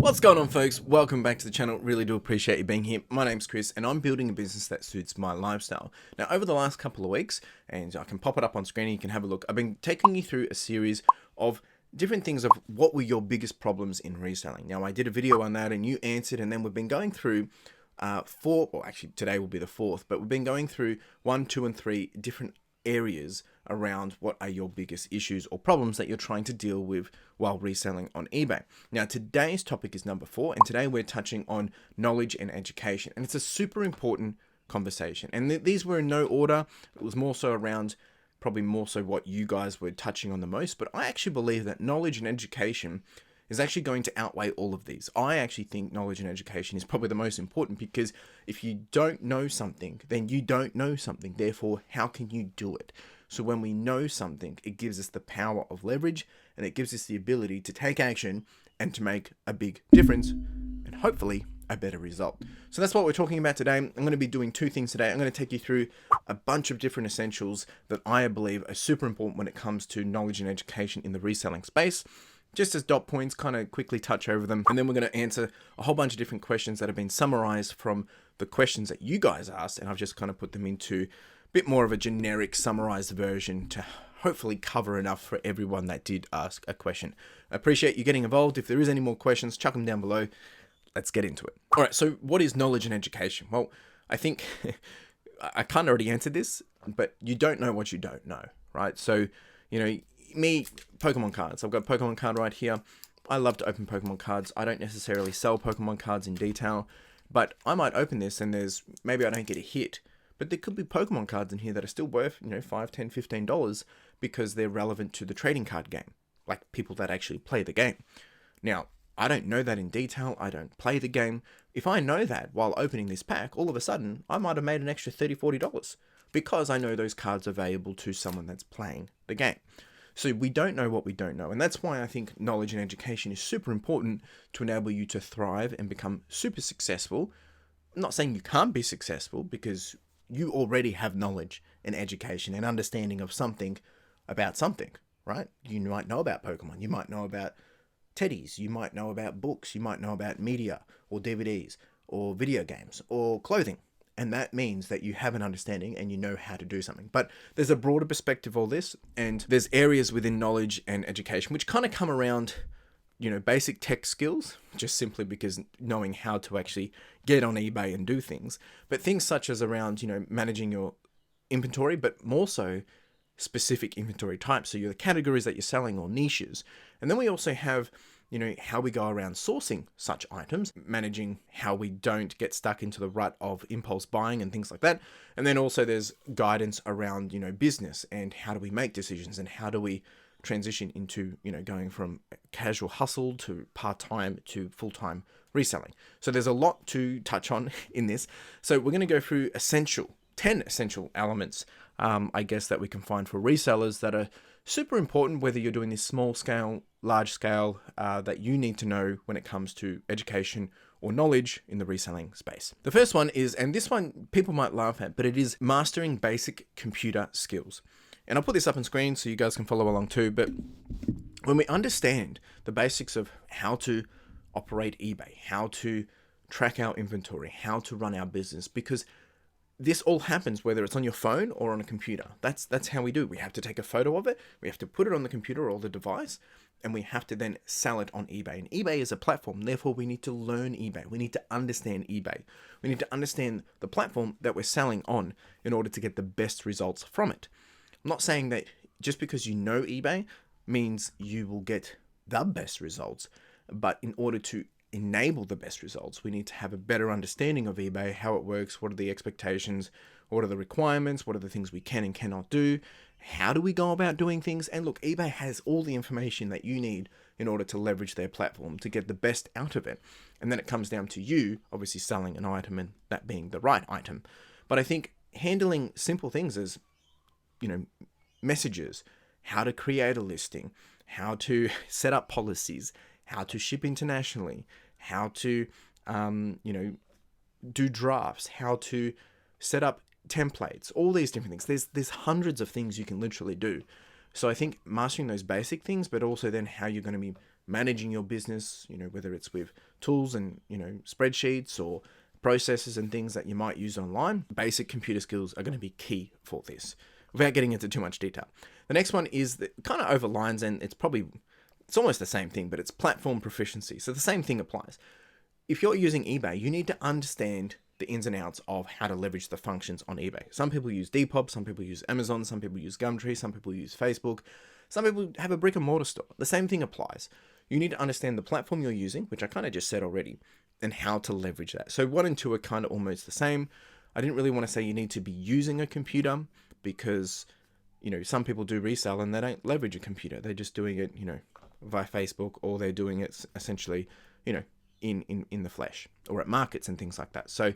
What's going on, folks? Welcome back to the channel. Really do appreciate you being here. My name's Chris and I'm building a business that suits my lifestyle. Now, over the last couple of weeks, and I can pop it up on screen and you can have a look, I've been taking you through a series of different things of what were your biggest problems in reselling. Now, I did a video on that and you answered, and then we've been going through today will be the fourth, but we've been going through 1, 2, and 3 different areas around what are your biggest issues or problems that you're trying to deal with while reselling on eBay. Now, today's topic is number 4, and today we're touching on knowledge and education, and it's a super important conversation. And these were in no order. It was more so around probably more so what you guys were touching on the most, but I actually believe that knowledge and education is actually going to outweigh all of these. I actually think knowledge and education is probably the most important, because if you don't know something, then you don't know something. Therefore, how can you do it? So when we know something, it gives us the power of leverage, and it gives us the ability to take action and to make a big difference and hopefully a better result. So that's what we're talking about today. I'm going to be doing 2 things today. I'm going to take you through a bunch of different essentials that I believe are super important when it comes to knowledge and education in the reselling space. Just as dot points, kind of quickly touch over them. And then we're going to answer a whole bunch of different questions that have been summarized from the questions that you guys asked. And I've just kind of put them into a bit more of a generic summarized version to hopefully cover enough for everyone that did ask a question. I appreciate you getting involved. If there is any more questions, chuck them down below. Let's get into it. All right, so what is knowledge and education? Well, I think I kind of already answered this, but you don't know what you don't know, right? So, me, Pokemon cards. I've got a Pokemon card right here. I love to open Pokemon cards. I don't necessarily sell Pokemon cards in detail, but I might open this and maybe I don't get a hit, but there could be Pokemon cards in here that are still worth, $5, $10, $15 because they're relevant to the trading card game, like people that actually play the game. Now, I don't know that in detail. I don't play the game. If I know that while opening this pack, all of a sudden, I might have made an extra $30, $40 because I know those cards are valuable to someone that's playing the game. So we don't know what we don't know. And that's why I think knowledge and education is super important to enable you to thrive and become super successful. I'm not saying you can't be successful, because you already have knowledge and education and understanding of something about something, right? You might know about Pokemon. You might know about teddies. You might know about books. You might know about media or DVDs or video games or clothing. And that means that you have an understanding and you know how to do something. But there's a broader perspective of all this, and there's areas within knowledge and education which kind of come around, basic tech skills, just simply because knowing how to actually get on eBay and do things. But things such as around, managing your inventory, but more so specific inventory types. So the categories that you're selling or niches. And then we also have how we go around sourcing such items, managing how we don't get stuck into the rut of impulse buying and things like that. And then also there's guidance around, business and how do we make decisions and how do we transition into, going from casual hustle to part-time to full-time reselling. So there's a lot to touch on in this. So we're going to go through 10 essential elements, I guess, that we can find for resellers that are super important, whether you're doing this small scale, large scale, that you need to know when it comes to education or knowledge in the reselling space. The first one is, and this one people might laugh at, but it is mastering basic computer skills. And I'll put this up on screen so you guys can follow along too. But when we understand the basics of how to operate eBay, how to track our inventory, how to run our business, because this all happens whether it's on your phone or on a computer. That's how we do. We have to take a photo of it. We have to put it on the computer or the device, and we have to then sell it on eBay. And eBay is a platform. Therefore, we need to learn eBay. We need to understand eBay. We need to understand the platform that we're selling on in order to get the best results from it. I'm not saying that just because you know eBay means you will get the best results, but in order to enable the best results, we need to have a better understanding of eBay, how it works, what are the expectations, what are the requirements, what are the things we can and cannot do, how do we go about doing things. And look, eBay has all the information that you need in order to leverage their platform to get the best out of it. And then it comes down to you obviously selling an item and that being the right item. But I think handling simple things as messages, how to create a listing, how to set up policies, how to ship internationally, how to, do drafts, how to set up templates, all these different things. There's hundreds of things you can literally do. So I think mastering those basic things, but also then how you're going to be managing your business, whether it's with tools and, spreadsheets or processes and things that you might use online, basic computer skills are going to be key for this, without getting into too much detail. The next one is that kind of overlines, and it's almost the same thing, but it's platform proficiency. So the same thing applies. If you're using eBay, you need to understand the ins and outs of how to leverage the functions on eBay. Some people use Depop, some people use Amazon, some people use Gumtree, some people use Facebook, some people have a brick and mortar store. The same thing applies. You need to understand the platform you're using, which I kind of just said already, and how to leverage that. So 1 and 2 are kind of almost the same. I didn't really want to say you need to be using a computer because, some people do resell and they don't leverage a computer. They're just doing it, via Facebook, or they're doing it essentially, in the flesh or at markets and things like that. So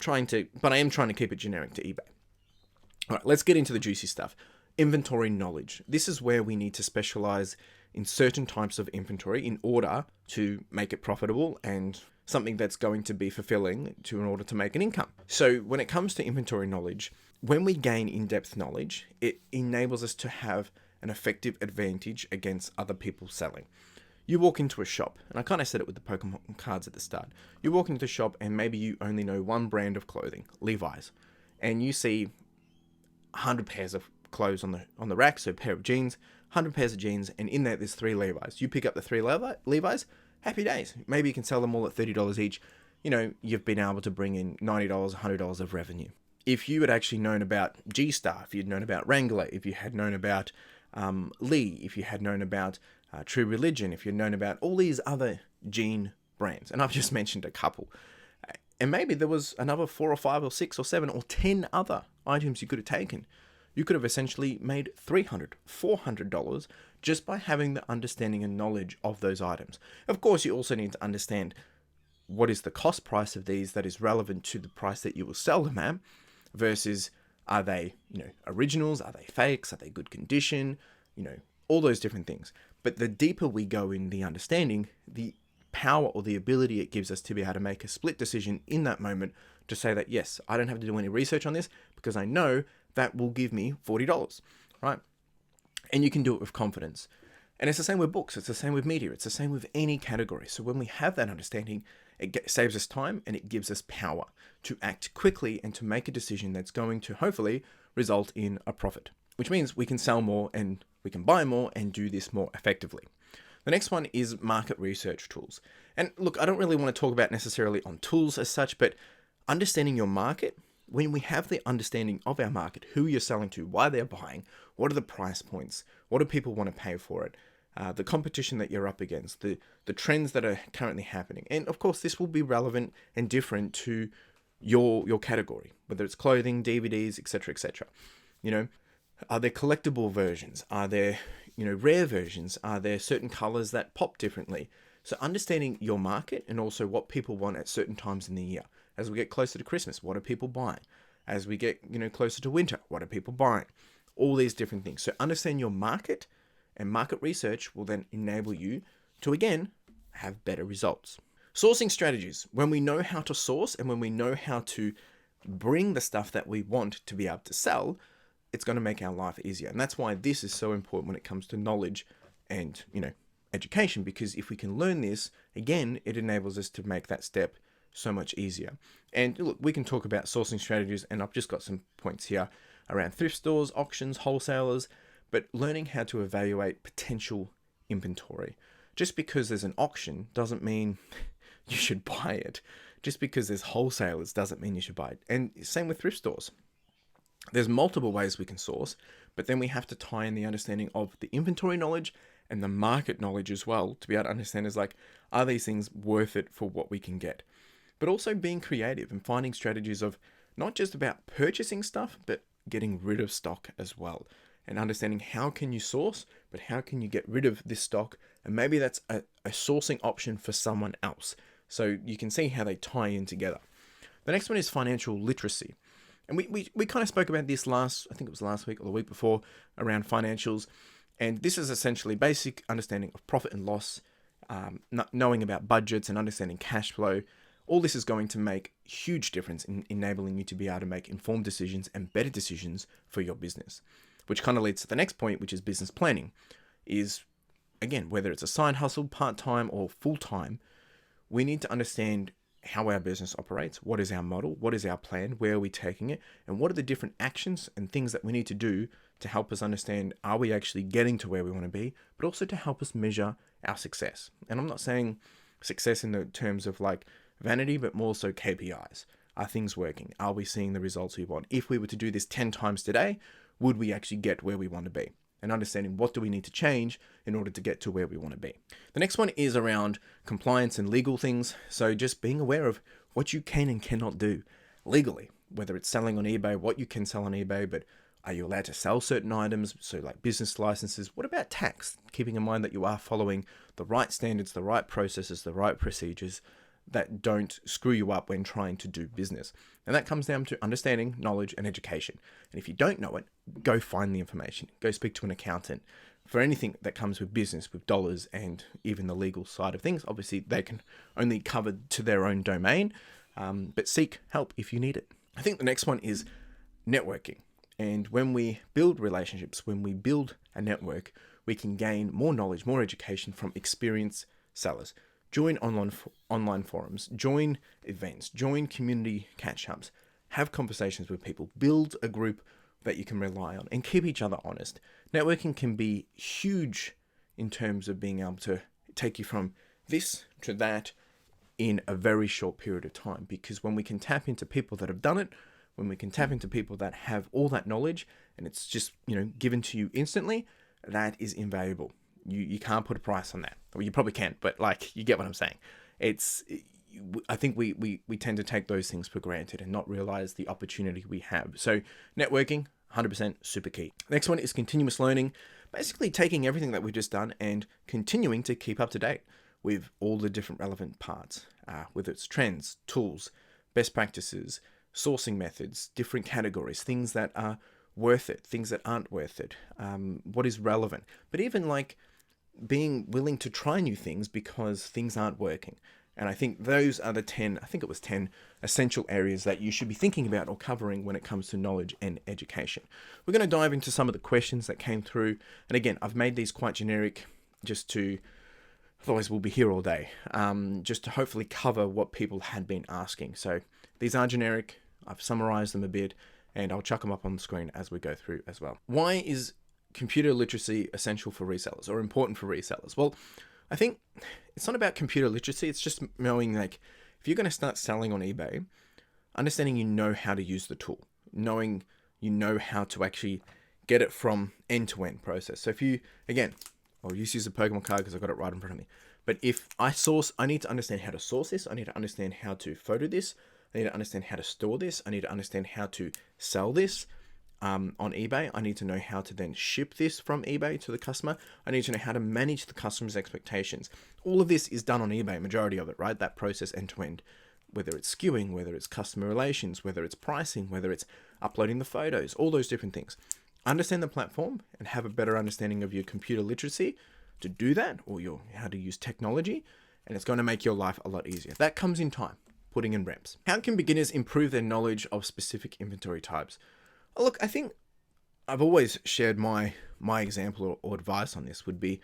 but I am trying to keep it generic to eBay. All right, let's get into the juicy stuff. Inventory knowledge. This is where we need to specialize in certain types of inventory in order to make it profitable and something that's going to be fulfilling in order to make an income. So when it comes to inventory knowledge, when we gain in-depth knowledge, it enables us to have an effective advantage against other people selling. You walk into a shop, and I kind of said it with the Pokemon cards at the start. You walk into the shop and maybe you only know one brand of clothing, Levi's, and you see 100 pairs of clothes on the rack, so a pair of jeans, 100 pairs of jeans, and in there's 3 Levi's. You pick up the 3 Levi's, happy days. Maybe you can sell them all at $30 each. You've been able to bring in $90, $100 of revenue. If you had actually known about G-Star, if you'd known about Wrangler, if you had known about Lee, if you had known about True Religion, if you'd known about all these other jean brands, and I've just mentioned a couple, and maybe there was another 4 or 5 or 6 or 7 or 10 other items you could have taken, you could have essentially made $300, $400 just by having the understanding and knowledge of those items. Of course, you also need to understand what is the cost price of these that is relevant to the price that you will sell them at, versus are they, originals, are they fakes, are they good condition, all those different things. But the deeper we go in the understanding, the power or the ability it gives us to be able to make a split decision in that moment to say that, yes, I don't have to do any research on this because I know that will give me $40, right? And you can do it with confidence. And it's the same with books. It's the same with media. It's the same with any category. So when we have that understanding, it saves us time and it gives us power to act quickly and to make a decision that's going to hopefully result in a profit, which means we can sell more and we can buy more and do this more effectively. The next one is market research tools. And look, I don't really want to talk about necessarily on tools as such, but understanding your market, when we have the understanding of our market, who you're selling to, why they're buying, what are the price points, what do people want to pay for it, the competition that you're up against, the trends that are currently happening. And of course, this will be relevant and different to your category, whether it's clothing, DVDs, etc., etc. Are there collectible versions? Are there, rare versions? Are there certain colors that pop differently? So understanding your market and also what people want at certain times in the year. As we get closer to Christmas, what are people buying? As we get, closer to winter, what are people buying? All these different things. So understand your market, and market research will then enable you to, again, have better results. Sourcing strategies. When we know how to source and when we know how to bring the stuff that we want to be able to sell, it's going to make our life easier. And that's why this is so important when it comes to knowledge and, education, because if we can learn this, again, it enables us to make that step so much easier. And look, we can talk about sourcing strategies, and I've just got some points here around thrift stores, auctions, wholesalers, but learning how to evaluate potential inventory. Just because there's an auction doesn't mean you should buy it. Just because there's wholesalers doesn't mean you should buy it. And same with thrift stores. There's multiple ways we can source, but then we have to tie in the understanding of the inventory knowledge and the market knowledge as well to be able to understand are these things worth it for what we can get? But also being creative and finding strategies of not just about purchasing stuff, but getting rid of stock as well. And understanding how can you source, but how can you get rid of this stock? And maybe that's a sourcing option for someone else. So you can see how they tie in together. The next one is financial literacy. And we kind of spoke about this I think it was last week or the week before, around financials. And this is essentially basic understanding of profit and loss, knowing about budgets and understanding cash flow. All this is going to make a huge difference in enabling you to be able to make informed decisions and better decisions for your business. Which kind of leads to the next point, which is business planning. Is again, whether it's a side hustle, part-time or full-time, we need to understand how our business operates, what is our model, what is our plan, where are we taking it, and what are the different actions and things that we need to do to help us understand, are we actually getting to where we want to be, but also to help us measure our success. And I'm not saying success in the terms of like vanity, but more so KPIs. Are things working? Are we seeing the results we want? If we were to do this 10 times today, would we actually get where we want to be? And understanding what do we need to change in order to get to where we want to be. The next one is around compliance and legal things. So just being aware of what you can and cannot do legally, whether it's selling on eBay, what you can sell on eBay, but are you allowed to sell certain items? So like business licenses. What about tax? Keeping in mind that you are following the right standards, the right processes, the right procedures that don't screw you up when trying to do business. And that comes down to understanding, knowledge, and education. And if you don't know it, go find the information. Go speak to an accountant. For anything that comes with business, with dollars, and even the legal side of things, obviously they can only cover to their own domain, but seek help if you need it. I think the next one is networking. And when we build relationships, when we build a network, we can gain more knowledge, more education from experienced sellers. Join online forums, join events, join community catch-ups, have conversations with people, build a group that you can rely on, and keep each other honest. Networking can be huge in terms of being able to take you from this to that in a very short period of time, because when we can tap into people that have done it, when we can tap into people that have all that knowledge and it's just, given to you instantly, that is invaluable. You can't put a price on that. Well, you probably can, but you get what I'm saying. I think we tend to take those things for granted and not realize the opportunity we have. So networking, 100% super key. Next one is continuous learning. Basically taking everything that we've just done and continuing to keep up to date with all the different relevant parts, whether it's trends, tools, best practices, sourcing methods, different categories, things that are worth it, things that aren't worth it, what is relevant, but even being willing to try new things because things aren't working. And I think those are the 10 essential areas that you should be thinking about or covering when it comes to knowledge and education. We're going to dive into some of the questions that came through. And again, I've made these quite generic otherwise we'll be here all day, just to hopefully cover what people had been asking. So these are generic. I've summarized them a bit and I'll chuck them up on the screen as we go through as well. Why is computer literacy essential for resellers or important for resellers? Well, I think it's not about computer literacy. It's just knowing if you're going to start selling on eBay, understanding you know how to use the tool, knowing you know how to actually get it from end to end process. So if you, again, I'll use a Pokemon card because I've got it right in front of me. But if I need to understand how to source this. I need to understand how to photo this. I need to understand how to store this. I need to understand how to sell this. On eBay, I need to know how to then ship this from eBay to the customer. I need to know how to manage the customer's expectations. All of this is done on eBay, majority of it, right? That process end to end, whether it's skewing, whether it's customer relations, whether it's pricing, whether it's uploading the photos, all those different things. Understand the platform and have a better understanding of your computer literacy to do that, or how to use technology, and it's going to make your life a lot easier. That comes in time, putting in reps. How can beginners improve their knowledge of specific inventory types? Look, I think I've always shared my example or advice on this would be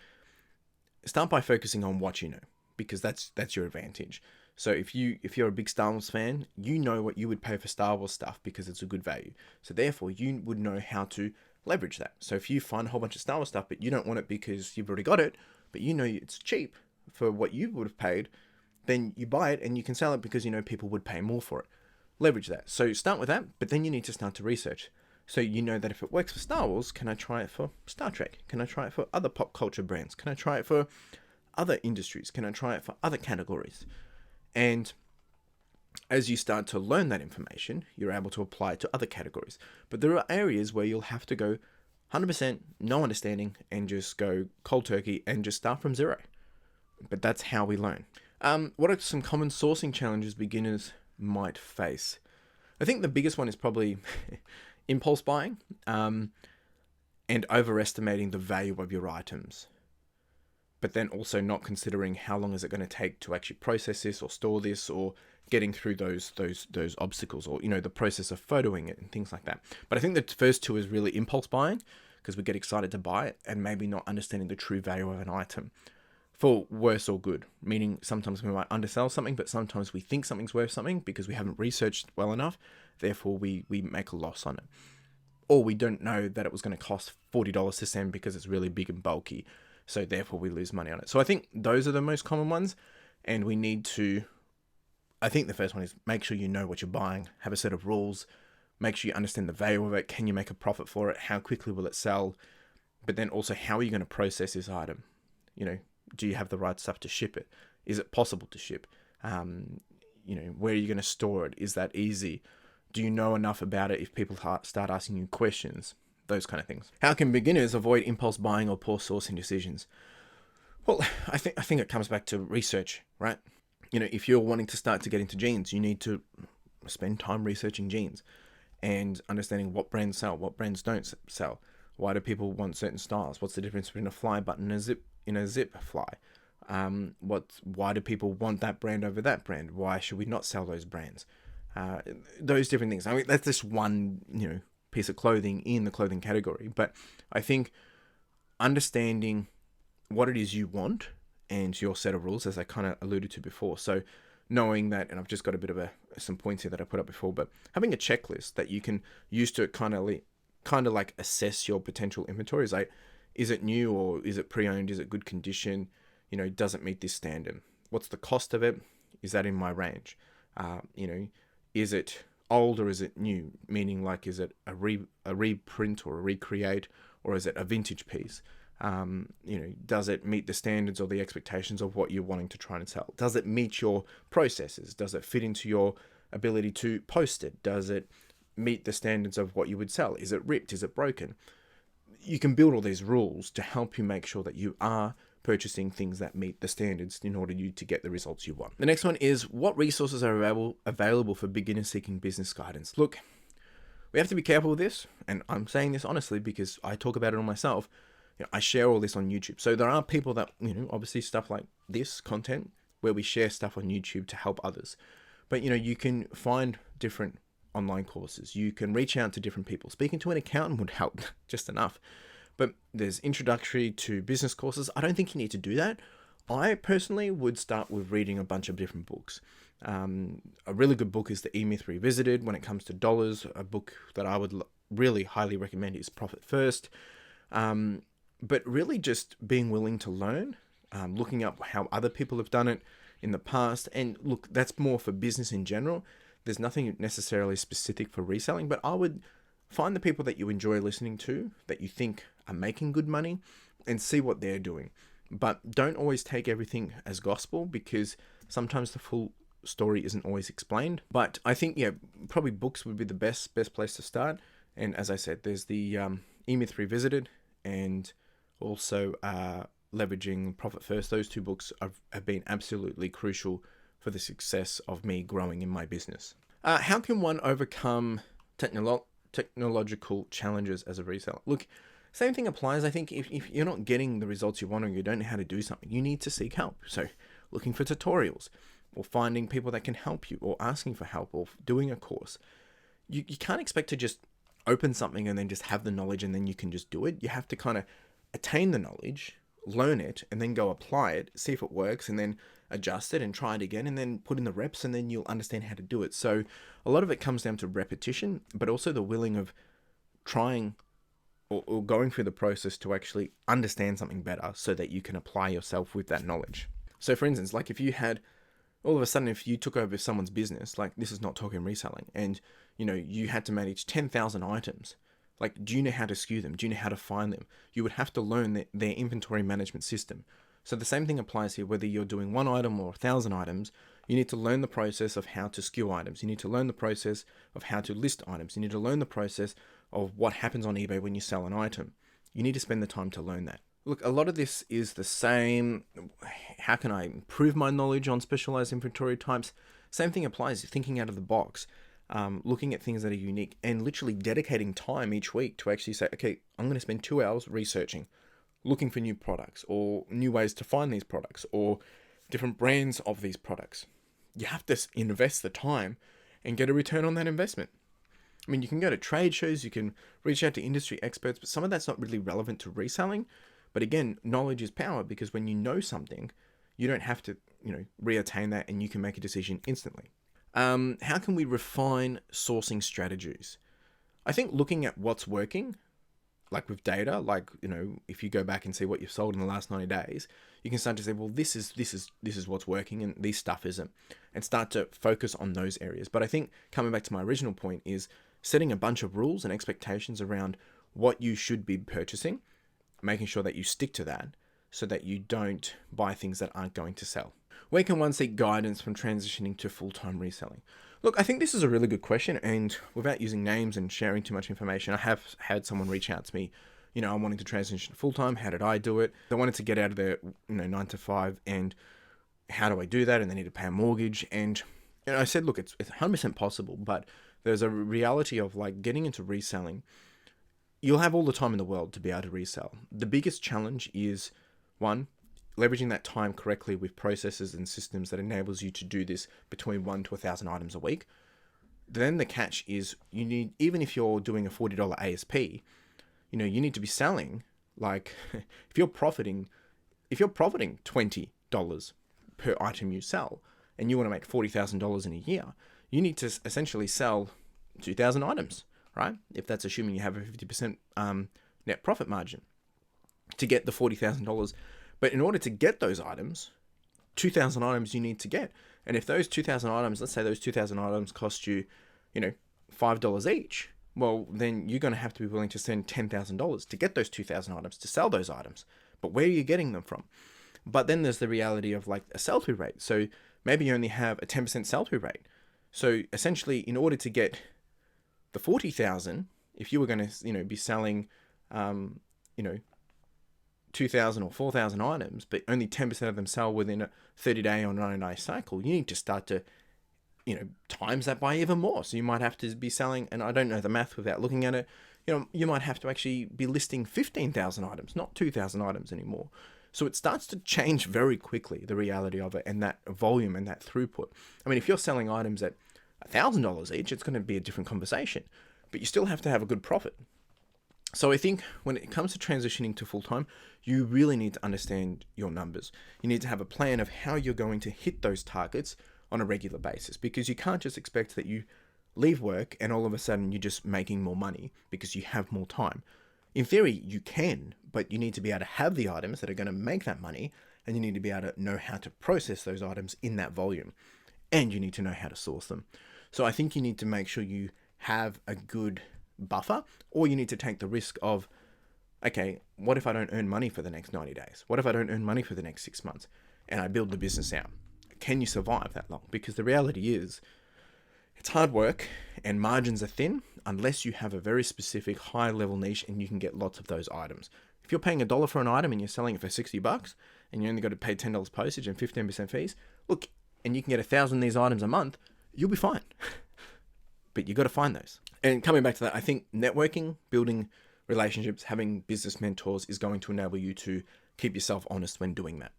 start by focusing on what you know, because that's your advantage. So if you're a big Star Wars fan, you know what you would pay for Star Wars stuff because it's a good value. So therefore, you would know how to leverage that. So if you find a whole bunch of Star Wars stuff, but you don't want it because you've already got it, but you know it's cheap for what you would have paid, then you buy it and you can sell it because you know people would pay more for it. Leverage that. So start with that, but then you need to start to research. So you know that if it works for Star Wars, can I try it for Star Trek? Can I try it for other pop culture brands? Can I try it for other industries? Can I try it for other categories? And as you start to learn that information, you're able to apply it to other categories. But there are areas where you'll have to go 100% no understanding and just go cold turkey and just start from zero. But that's how we learn. What are some common sourcing challenges beginners might face? I think the biggest one is probably impulse buying and overestimating the value of your items, but then also not considering how long is it going to take to actually process this or store this, or getting through those obstacles, or the process of photoing it and things like that. But I think the first two is really impulse buying, because we get excited to buy it and maybe not understanding the true value of an item, for worse or good. Meaning sometimes we might undersell something, but sometimes we think something's worth something because we haven't researched well enough. Therefore, we make a loss on it. Or we don't know that it was going to cost $40 to send because it's really big and bulky. So therefore we lose money on it. So I think those are the most common ones. And we need to, I think the first one is make sure you know what you're buying, have a set of rules, make sure you understand the value of it. Can you make a profit for it? How quickly will it sell? But then also, how are you going to process this item? Do you have the right stuff to ship it? Is it possible to ship? Where are you going to store it? Is that easy? Do you know enough about it if people start asking you questions? Those kind of things. How can beginners avoid impulse buying or poor sourcing decisions? Well, I think it comes back to research, right? If you're wanting to start to get into jeans, you need to spend time researching jeans and understanding what brands sell, what brands don't sell. Why do people want certain styles? What's the difference between a fly button and a zip fly? Why do people want that brand over that brand? Why should we not sell those brands? Those different things. I mean, that's just one, piece of clothing in the clothing category. But I think understanding what it is you want and your set of rules, as I kind of alluded to before. So knowing that, and I've just got a bit of some points here that I put up before, but having a checklist that you can use to kind of like assess your potential inventory. Is it new or is it pre-owned? Is it good condition? Does it meet this standard? What's the cost of it? Is that in my range? Is it old or is it new? Meaning, like, is it a reprint or a recreate, or is it a vintage piece? Does it meet the standards or the expectations of what you're wanting to try and sell? Does it meet your processes? Does it fit into your ability to post it? Does it meet the standards of what you would sell? Is it ripped? Is it broken? You can build all these rules to help you make sure that you are purchasing things that meet the standards in order you to get the results you want. The next one is, what resources are available for beginners seeking business guidance? Look, we have to be careful with this, and I'm saying this honestly because I talk about it on myself. I share all this on YouTube. So there are people that, obviously stuff like this content where we share stuff on YouTube to help others. But, you can find different online courses. You can reach out to different people. Speaking to an accountant would help just enough. But there's introductory to business courses. I don't think you need to do that. I personally would start with reading a bunch of different books. A really good book is The E-Myth Revisited. When it comes to dollars, a book that I would really highly recommend is Profit First. But really just being willing to learn, looking up how other people have done it in the past. And look, that's more for business in general. There's nothing necessarily specific for reselling, but I would find the people that you enjoy listening to, that you think are making good money, and see what they're doing. But don't always take everything as gospel, because sometimes the full story isn't always explained. But I think, probably books would be the best place to start. And as I said, there's the E-Myth Revisited, and also leveraging Profit First. Those two books have been absolutely crucial for the success of me growing in my business. How can one overcome technological challenges as a reseller? Look, same thing applies. I think if you're not getting the results you want, or you don't know how to do something, you need to seek help. So looking for tutorials, or finding people that can help you, or asking for help, or doing a course. You can't expect to just open something and then just have the knowledge and then you can just do it. You have to kind of attain the knowledge, learn it, and then go apply it, see if it works, and then adjust it and try it again, and then put in the reps, and then you'll understand how to do it. So a lot of it comes down to repetition, but also the willing of trying or going through the process to actually understand something better so that you can apply yourself with that knowledge. So for instance, like if you had, all of a sudden, if you took over someone's business, like this is not talking reselling, and you had to manage 10,000 items, like, do you know how to SKU them? Do you know how to find them? You would have to learn their inventory management system. So the same thing applies here, whether you're doing 1 item or 1,000 items. You need to learn the process of how to SKU items. You need to learn the process of how to list items. You need to learn the process of what happens on eBay when you sell an item. You need to spend the time to learn that. Look, a lot of this is the same. How can I improve my knowledge on specialized inventory types? Same thing applies, thinking out of the box, looking at things that are unique, and literally dedicating time each week to actually say, okay, I'm going to spend 2 hours researching, looking for new products or new ways to find these products or different brands of these products. You have to invest the time and get a return on that investment. I mean, you can go to trade shows, you can reach out to industry experts, but some of that's not really relevant to reselling. But again, knowledge is power, because when you know something, you don't have to, reattain that, and you can make a decision instantly. How can we refine sourcing strategies? I think looking at what's working, like with data, like, if you go back and see what you've sold in the last 90 days, you can start to say, well, this is what's working and this stuff isn't, and start to focus on those areas. But I think coming back to my original point is setting a bunch of rules and expectations around what you should be purchasing, making sure that you stick to that so that you don't buy things that aren't going to sell. Where can one seek guidance from transitioning to full-time reselling? Look, I think this is a really good question, and without using names and sharing too much information, I have had someone reach out to me, I'm wanting to transition to full-time. How did I do it? They wanted to get out of their, 9 to 5, and how do I do that? And they need to pay a mortgage. And, I said, look, it's 100% possible, but there's a reality of like getting into reselling. You'll have all the time in the world to be able to resell. The biggest challenge is, one, leveraging that time correctly with processes and systems that enables you to do this between 1 to 1,000 items a week. Then the catch is you need, even if you're doing a $40 ASP, you need to be selling, like if you're profiting $20 per item you sell, and you want to make $40,000 in a year, you need to essentially sell 2,000 items, right? If that's assuming you have a 50% net profit margin to get the $40,000. But in order to get those items, 2,000 items you need to get. And if those 2,000 items, let's say those 2,000 items cost you, $5 each, well, then you're going to have to be willing to spend $10,000 to get those 2,000 items, to sell those items. But where are you getting them from? But then there's the reality of like a sell-through rate. So maybe you only have a 10% sell-through rate. So essentially, in order to get the 40,000, if you were going to, be selling, 2,000 or 4,000 items, but only 10% of them sell within a 30-day or 90-day cycle, you need to start to, times that by even more. So you might have to be selling, and I don't know the math without looking at it, you might have to actually be listing 15,000 items, not 2,000 items anymore. So it starts to change very quickly, the reality of it, and that volume and that throughput. I mean, if you're selling items at $1,000 each, it's going to be a different conversation, but you still have to have a good profit. So I think when it comes to transitioning to full-time, you really need to understand your numbers. You need to have a plan of how you're going to hit those targets on a regular basis, because you can't just expect that you leave work and all of a sudden you're just making more money because you have more time. In theory, you can, but you need to be able to have the items that are going to make that money, and you need to be able to know how to process those items in that volume, and you need to know how to source them. So I think you need to make sure you have a good buffer, or you need to take the risk of, okay, what if I don't earn money for the next 90 days? What if I don't earn money for the next 6 months and I build the business out? Can you survive that long? Because the reality is it's hard work and margins are thin unless you have a very specific high level niche and you can get lots of those items. If you're paying $1 for an item and you're selling it for $60 and you only got to pay $10 postage and 15% fees, look, and you can get 1,000 of these items a month, you'll be fine. But you got to find those. And coming back to that, I think networking, building relationships, having business mentors is going to enable you to keep yourself honest when doing that.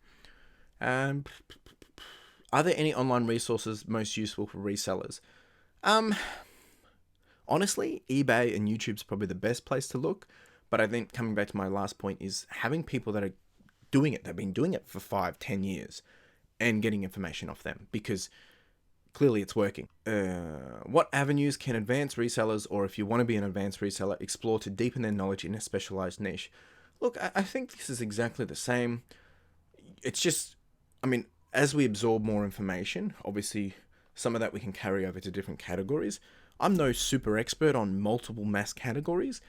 Are there any online resources most useful for resellers? Honestly, eBay and YouTube's probably the best place to look. But I think coming back to my last point is having people that are doing it, they've been doing it for 5-10 years, and getting information off them, because clearly it's working. What avenues can advanced resellers, or if you want to be an advanced reseller, explore to deepen their knowledge in a specialized niche? Look, I think this is exactly the same. It's just, as we absorb more information, obviously some of that we can carry over to different categories. I'm no super expert on multiple mass categories.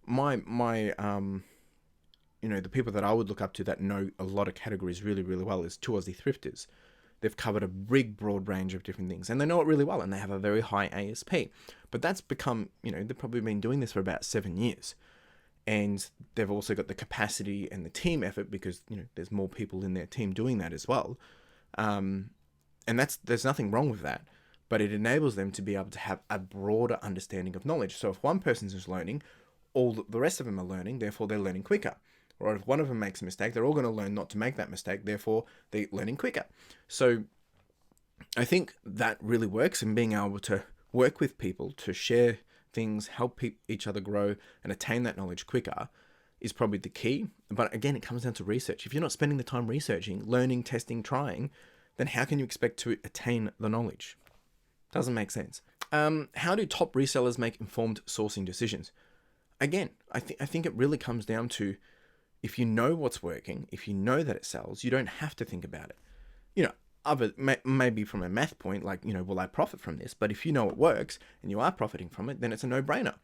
The people that I would look up to that know a lot of categories really, really well is 2 Aussie thrifters. They've covered a big, broad range of different things, and they know it really well, and they have a very high ASP. But that's become, they've probably been doing this for about 7 years. And they've also got the capacity and the team effort because, there's more people in their team doing that as well. And there's nothing wrong with that, but it enables them to be able to have a broader understanding of knowledge. So if one person is learning, all the rest of them are learning, therefore they're learning quicker. Or if one of them makes a mistake, they're all going to learn not to make that mistake, therefore they're learning quicker. So I think that really works, in being able to work with people to share things, help each other grow and attain that knowledge quicker is probably the key. But again, it comes down to research. If you're not spending the time researching, learning, testing, trying, then how can you expect to attain the knowledge? Doesn't make sense. How do top resellers make informed sourcing decisions? Again, I think it really comes down to, if you know what's working, if you know that it sells, you don't have to think about it. Maybe from a math point, like, will I profit from this? But if you know it works and you are profiting from it, then it's a no-brainer.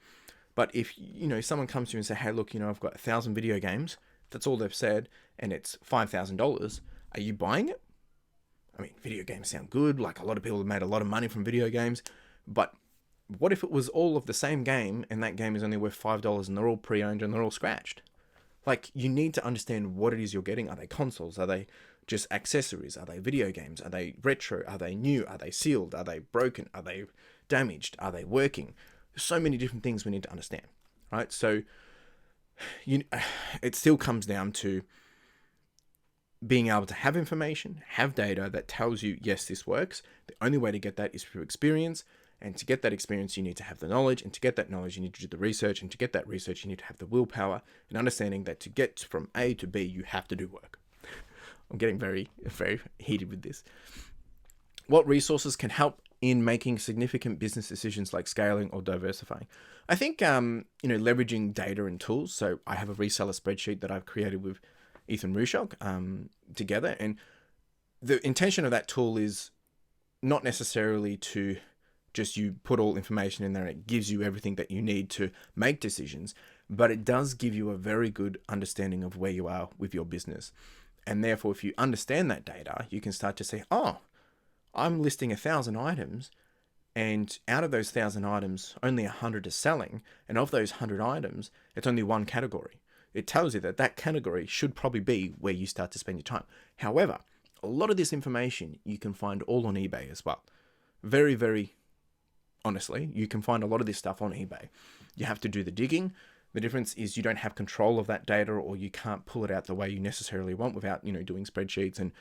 But if, someone comes to you and say, hey, look, I've got 1,000 video games, that's all they've said, and it's $5,000, are you buying it? I mean, video games sound good. Like, a lot of people have made a lot of money from video games, but what if it was all of the same game and that game is only worth $5 and they're all pre-owned and they're all scratched? Like, you need to understand what it is you're getting. Are they consoles? Are they just accessories? Are they video games? Are they retro? Are they new? Are they sealed? Are they broken? Are they damaged? Are they working? There's so many different things we need to understand, right? So it still comes down to being able to have information, have data that tells you, yes, this works. The only way to get that is through experience. And to get that experience, you need to have the knowledge. And to get that knowledge, you need to do the research. And to get that research, you need to have the willpower and understanding that to get from A to B, you have to do work. I'm getting very, very heated with this. What resources can help in making significant business decisions like scaling or diversifying? I think, leveraging data and tools. So I have a reseller spreadsheet that I've created with Ethan Rushock together. And the intention of that tool is not necessarily to just you put all information in there and it gives you everything that you need to make decisions, but it does give you a very good understanding of where you are with your business. And therefore, if you understand that data, you can start to say, oh, I'm listing 1,000 items, and out of those 1,000 items, only 100 are selling. And of those 100 items, it's only one category. It tells you that that category should probably be where you start to spend your time. However, a lot of this information you can find all on eBay as well. Very, very honestly, you can find a lot of this stuff on eBay. You have to do the digging. The difference is you don't have control of that data, or you can't pull it out the way you necessarily want without, doing spreadsheets and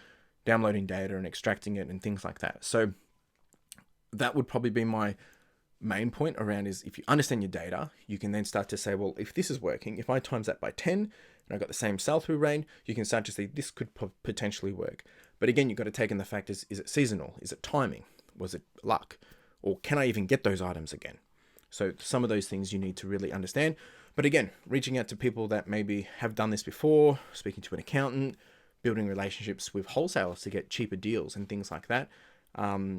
downloading data and extracting it and things like that. So that would probably be my main point around, is if you understand your data, you can then start to say, well, if this is working, if I times that by 10 and I got the same sell-through rate, you can start to say this could potentially work. But again, you've got to take in the fact, is it seasonal? Is it timing? Was it luck? Or can I even get those items again? So some of those things you need to really understand. But again, reaching out to people that maybe have done this before, speaking to an accountant, building relationships with wholesalers to get cheaper deals and things like that.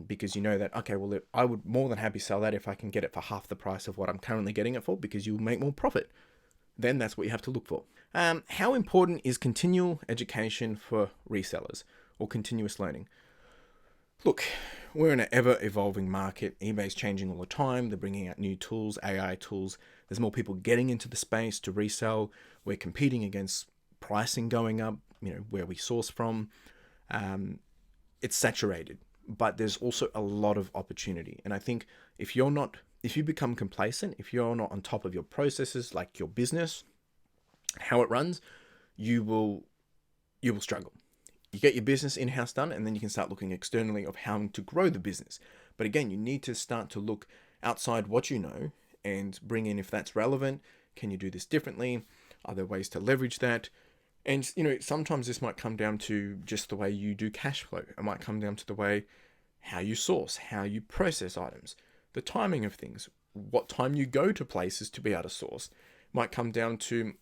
Because you know that, okay, well, I would more than happy sell that if I can get it for half the price of what I'm currently getting it for, because you'll make more profit. Then that's what you have to look for. How important is continual education for resellers or continuous learning? Look, we're in an ever-evolving market. eBay's changing all the time. They're bringing out new tools, AI tools. There's more people getting into the space to resell. We're competing against pricing going up, where we source from. It's saturated, but there's also a lot of opportunity. And I think if you become complacent, if you're not on top of your processes, like your business, how it runs, you will struggle. You get your business in-house done, and then you can start looking externally of how to grow the business. But again, you need to start to look outside what you know and bring in, if that's relevant, can you do this differently? Are there ways to leverage that? And, sometimes this might come down to just the way you do cash flow. It might come down to the way how you source, how you process items, the timing of things, what time you go to places to be able to source. Might come down to,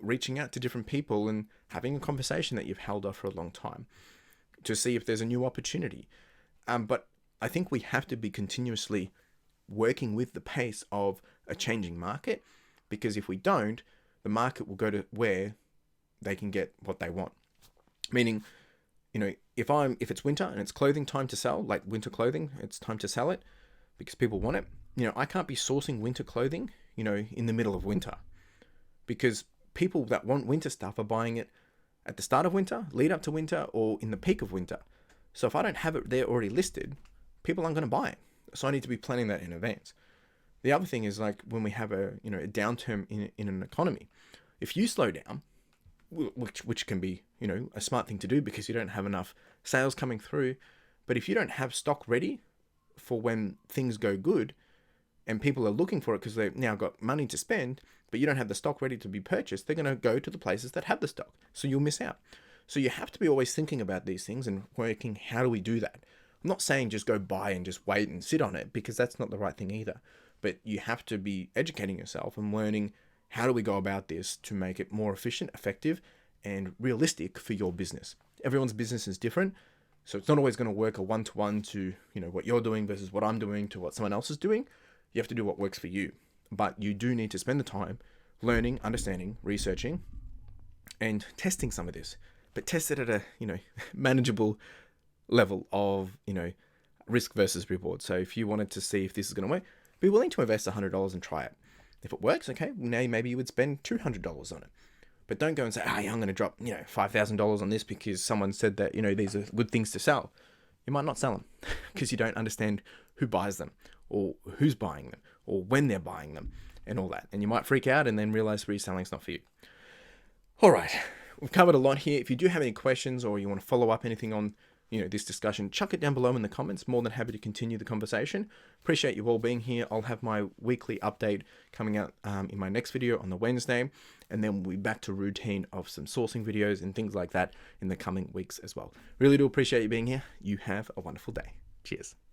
reaching out to different people and having a conversation that you've held off for a long time to see if there's a new opportunity. But I think we have to be continuously working with the pace of a changing market, because if we don't, the market will go to where they can get what they want. Meaning, if it's winter and it's clothing time to sell, like winter clothing, it's time to sell it because people want it. I can't be sourcing winter clothing, in the middle of winter, because people that want winter stuff are buying it at the start of winter, lead up to winter, or in the peak of winter. So if I don't have it there already listed, people aren't going to buy it. So I need to be planning that in advance. The other thing is, like, when we have a downturn in an economy, if you slow down, which can be, a smart thing to do because you don't have enough sales coming through. But if you don't have stock ready for when things go good, and people are looking for it because they've now got money to spend, but you don't have the stock ready to be purchased, they're going to go to the places that have the stock. So you'll miss out. So you have to be always thinking about these things and working, how do we do that? I'm not saying just go buy and just wait and sit on it, because that's not the right thing either. But you have to be educating yourself and learning, how do we go about this to make it more efficient, effective, and realistic for your business. Everyone's business is different. So it's not always going to work a one-to-one to, what you're doing versus what I'm doing to what someone else is doing. You have to do what works for you. But you do need to spend the time learning, understanding, researching, and testing some of this. But test it at a, manageable level of, risk versus reward. So if you wanted to see if this is going to work, be willing to invest $100 and try it. If it works, okay, now maybe you would spend $200 on it. But don't go and say, yeah, I'm going to drop, $5,000 on this because someone said that, these are good things to sell. You might not sell them because you don't understand who buys them, or who's buying them, or when they're buying them, and all that. And you might freak out and then realize reselling is not for you. All right, we've covered a lot here. If you do have any questions, or you want to follow up anything on this discussion, chuck it down below in the comments. More than happy to continue the conversation. Appreciate you all being here. I'll have my weekly update coming out in my next video on the Wednesday, and then we'll be back to routine of some sourcing videos and things like that in the coming weeks as well. Really do appreciate you being here. You have a wonderful day. Cheers.